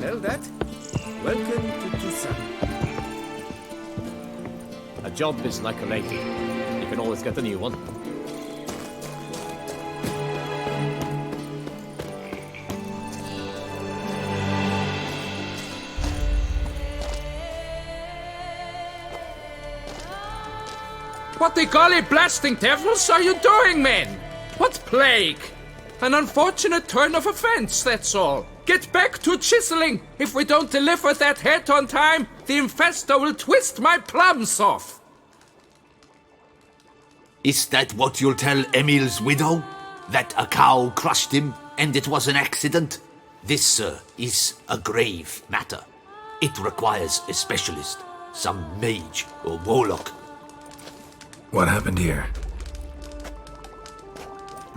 Well, welcome to Tucson. A job is like a lady. You can always get a new one. What the golly blasting devils are you doing, men? What plague? An unfortunate turn of offense, that's all. Get back to chiseling. If we don't deliver that head on time, the infestor will twist my plums off. Is that what you'll tell Emil's widow? That a cow crushed him and it was an accident? This, sir, is a grave matter. It requires a specialist, some mage or warlock. What happened here?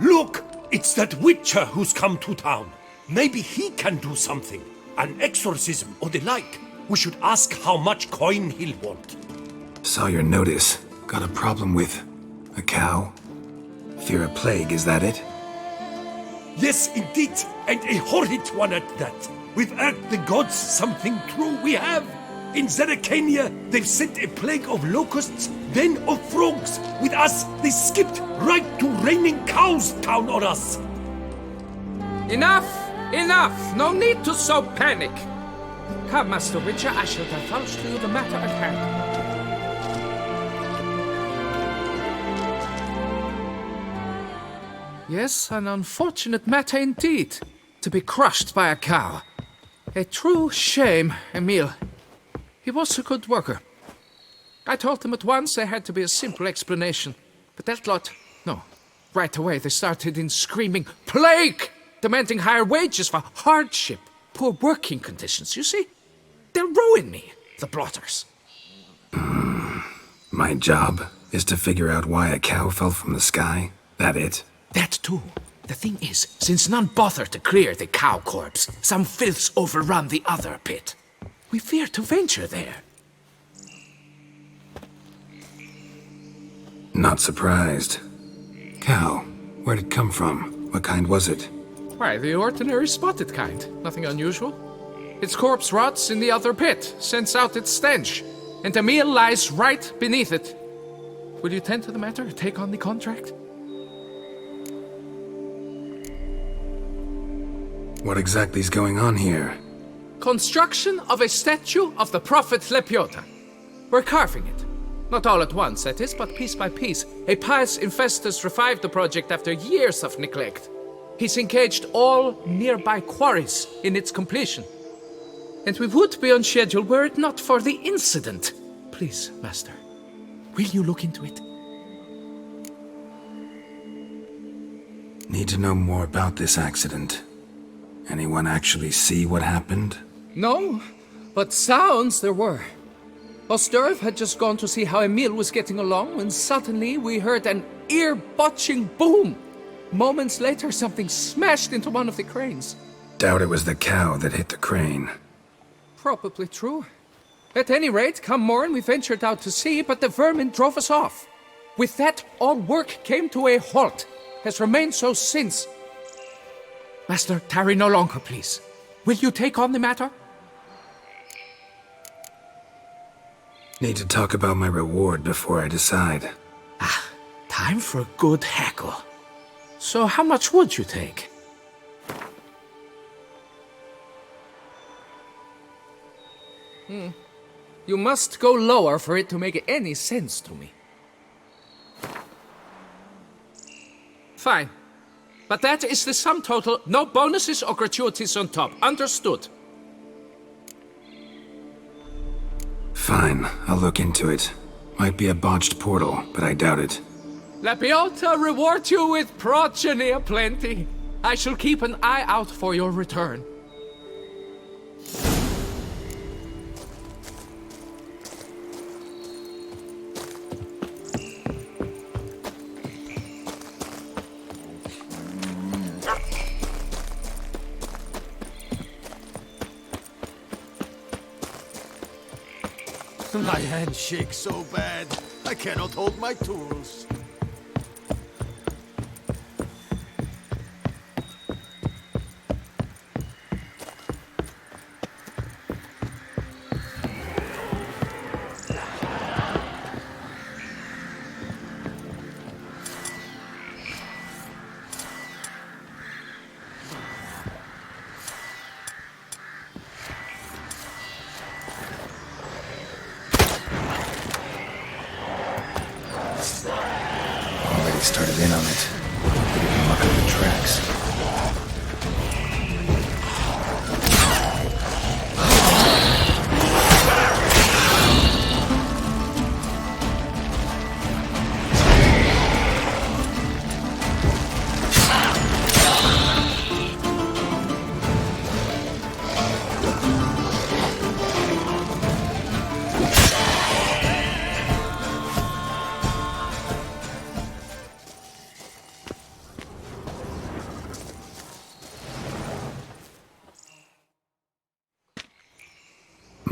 Look! It's that witcher who's come to town. Maybe he can do something. An exorcism or the like. We should ask how much coin he'll want. Saw your notice. Got a problem with a cow? Fear a plague, is that it? Yes, indeed. And a horrid one at that. We've earned the gods something true we have. In 𝘠𝘰𝘠𝘬𝘬𝘬𝘬 they've sent a plague of locusts, then of frogs. With us, they skipped right to raining cows down on us. Enough! Enough! No need to so panic. Come, Master Witcher, I shall divulge to you the matter at hand. Yes, an unfortunate matter indeed. To be crushed by a cow. A true shame, Emil. He was a good worker. I told them at once there had to be a simple explanation. But that lot, no. Right away they started in screaming, "Plague!" Demanding higher wages for hardship, poor working conditions, you see? They'll ruin me, the blotters. My job is to figure out why a cow fell from the sky. That it? That too. The thing is, since none bothered to clear the cow corpse, some filths overrun the other pit. We fear to venture there. Not surprised. Cow, where'd it come from? What kind was it? Why, the ordinary spotted kind. Nothing unusual. Its corpse rots in the other pit, sends out its stench, and Emil lies right beneath it. Will you tend to the matter, take on the contract? What exactly is going on here? Construction of a statue of the prophet 𝘠𝘠𝘠𝘠. We're carving it. Not all at once, that is, but piece by piece. A pious infestor's revived the project after years of neglect. He's engaged all nearby quarries in its completion. And we would be on schedule were it not for the incident. Please, Master, will you look into it? Need to know more about this accident. Anyone actually see what happened? No, but sounds there were. 𝘠𝘠𝘠𝘠 had just gone to see how Emil was getting along when suddenly we heard an ear-botching boom. Moments later, something smashed into one of the cranes. Doubt it was the cow that hit the crane. Probably true. At any rate, come morn, we ventured out to see, but the vermin drove us off. With that, all work came to a halt. Has remained so since. Master, tarry no longer, please. Will you take on the matter? Need to talk about my reward before I decide. Time for a good hackle. So how much would you take? You must go lower for it to make any sense to me. Fine. But that is the sum total, no bonuses or gratuities on top. Understood? Fine, I'll look into it. Might be a botched portal, but I doubt it. 𝘠𝘠𝘠𝘠 reward you with progeny aplenty. I shall keep an eye out for your return. My hand shakes so bad, I cannot hold my tools.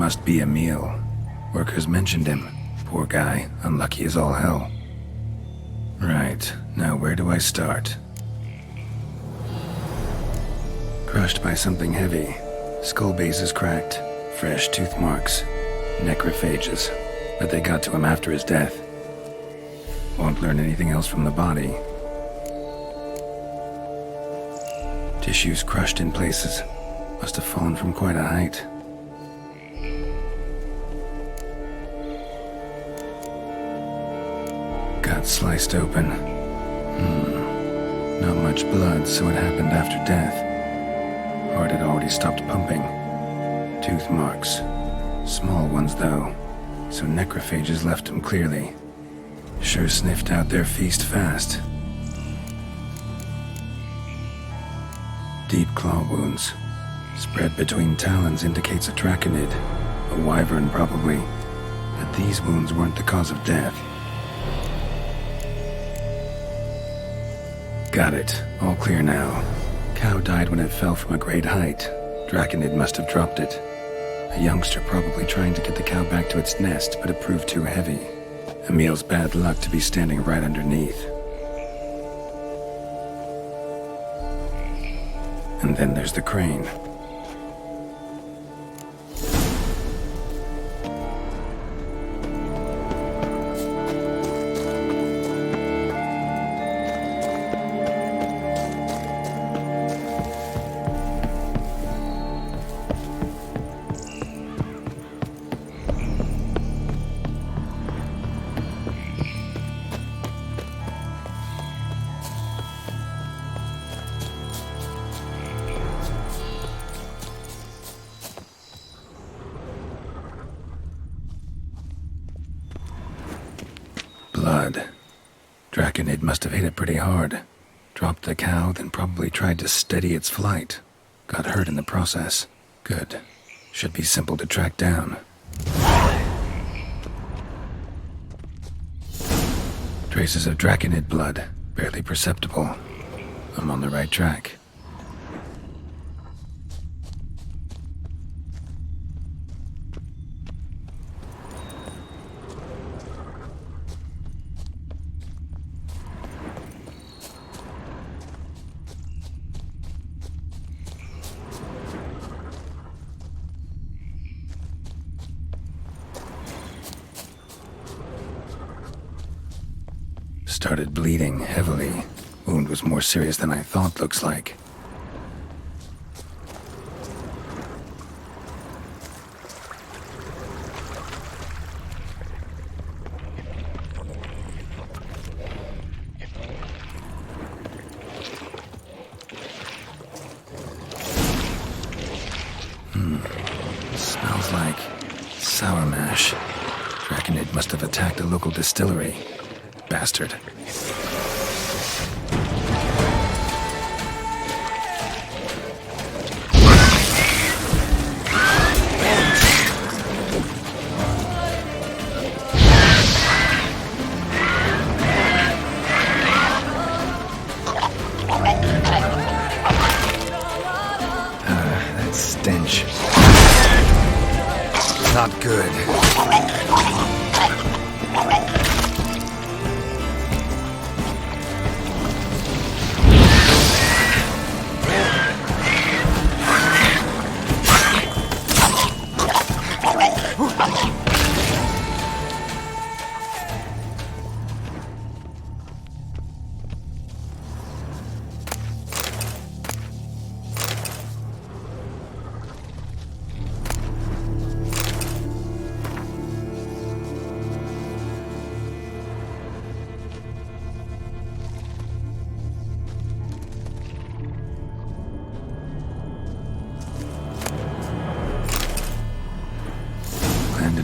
Must be Emil. Workers mentioned him. Poor guy, unlucky as all hell. Right, now where do I start? Crushed by something heavy. Skull base is cracked. Fresh tooth marks. Necrophages. But they got to him after his death. Won't learn anything else from the body. Tissues crushed in places. Must have fallen from quite a height. Gut sliced open. Not much blood, so it happened after death. Heart had already stopped pumping. Tooth marks. Small ones, though, so necrophages left him clearly. Sure sniffed out their feast fast. Deep claw wounds. Spread between talons indicates a draconid. A wyvern, probably. But these wounds weren't the cause of death. Got it. All clear now. Cow died when it fell from a great height. Draconid must have dropped it. A youngster probably trying to get the cow back to its nest, but it proved too heavy. Emil's bad luck to be standing right underneath. And then there's the crane. Blood. Draconid must have hit it pretty hard. Dropped the cow, then probably tried to steady its flight. Got hurt in the process. Good. Should be simple to track down. Traces of draconid blood. Barely perceptible. I'm on the right track. Started bleeding heavily. Wound was more serious than I thought, looks like. Smells like sour mash. Draconid must have attacked a local distillery. Bastard. That stench. Not good.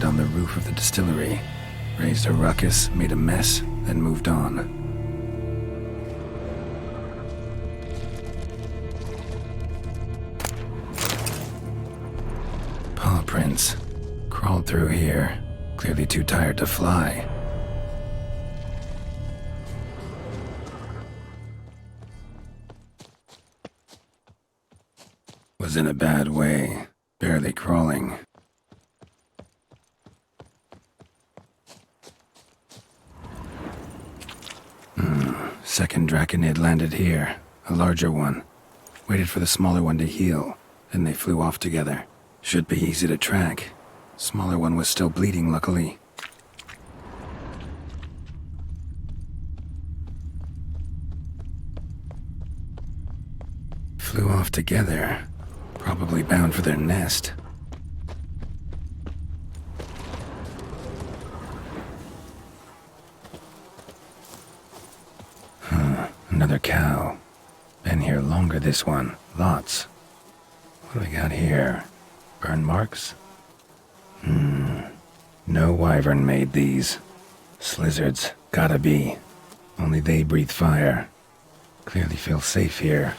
On the roof of the distillery, raised a ruckus, made a mess, then moved on. Paw prints. Crawled through here, clearly too tired to fly. Was in a bad way, barely crawling. Second Draconid landed here, a larger one. Waited for the smaller one to heal, then they flew off together. Should be easy to track. Smaller one was still bleeding, luckily. Flew off together. Probably bound for their nest. Another cow. Been here longer, this one. Lots. What do we got here? Burn marks? No wyvern made these. Slizzards. Gotta be. Only they breathe fire. Clearly feel safe here.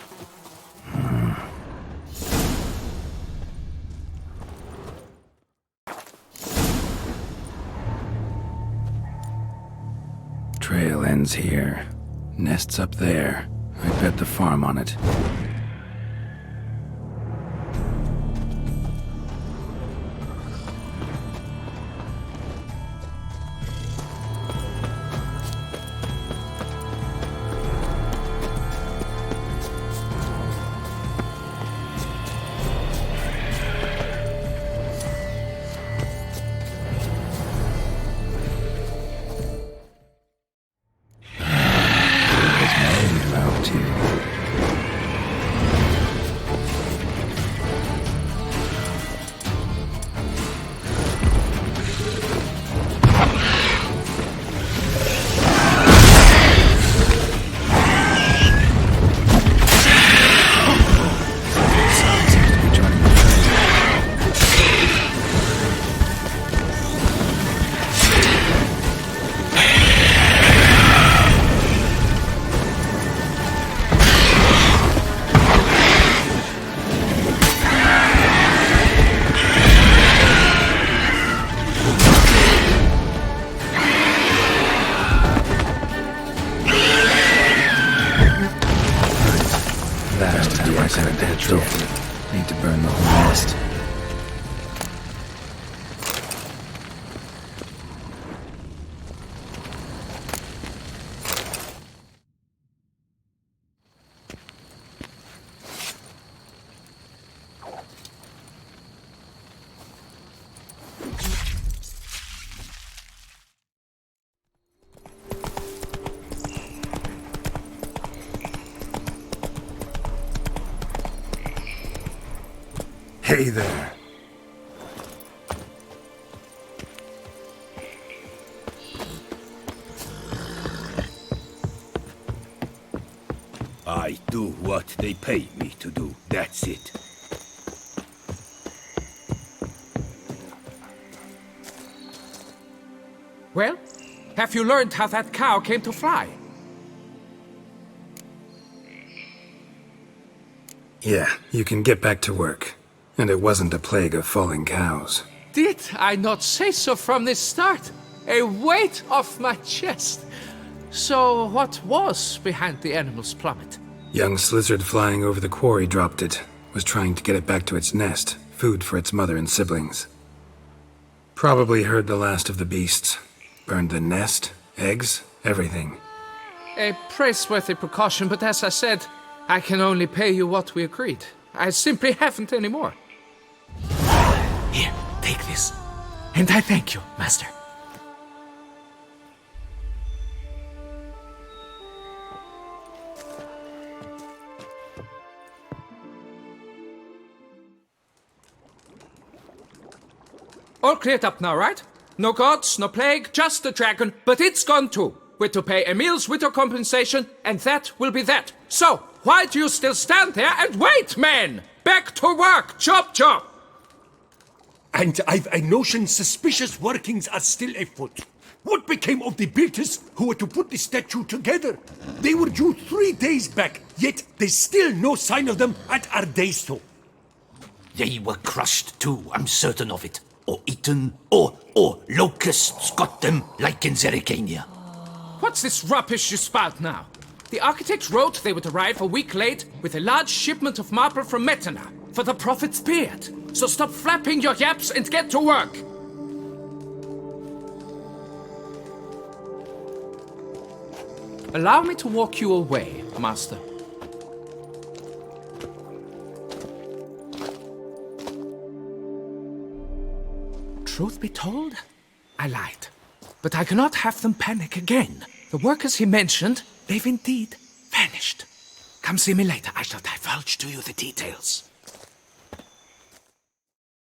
Trail ends here. Nest's up there. I bet the farm on it. Trophy. Need to burn the whole nest. Hey there. I do what they pay me to do. That's it. Well, have you learned how that cow came to fly? Yeah, you can get back to work. And it wasn't a plague of falling cows. Did I not say so from the start? A weight off my chest. So what was behind the animal's plummet? Young Slizzard flying over the quarry dropped it. Was trying to get it back to its nest. Food for its mother and siblings. Probably heard the last of the beasts. Burned the nest, eggs, everything. A praiseworthy precaution, but as I said, I can only pay you what we agreed. I simply haven't any more. Here, take this. And I thank you, Master. All cleared up now, right? No gods, no plague, just the dragon, but it's gone too. We're to pay Emil's widow compensation, and that will be that. So, why do you still stand there and wait, men? Back to work! Chop, chop! And I've a notion suspicious workings are still afoot. What became of the builders who were to put the statue together? They were due 3 days back, yet there's still no sign of them at our daysto. They were crushed too, I'm certain of it. Or eaten, or locusts got them, like in 𝘰𝘰𝘠𝘬𝘠. What's this rubbish you spout now? The architect wrote they would arrive a week late with a large shipment of marble from Metinna for the prophet's beard. So stop flapping your yaps and get to work. Allow me to walk you away, Master. Truth be told, I lied. But I cannot have them panic again. The workers he mentioned, they've indeed vanished. Come see me later. I shall divulge to you the details.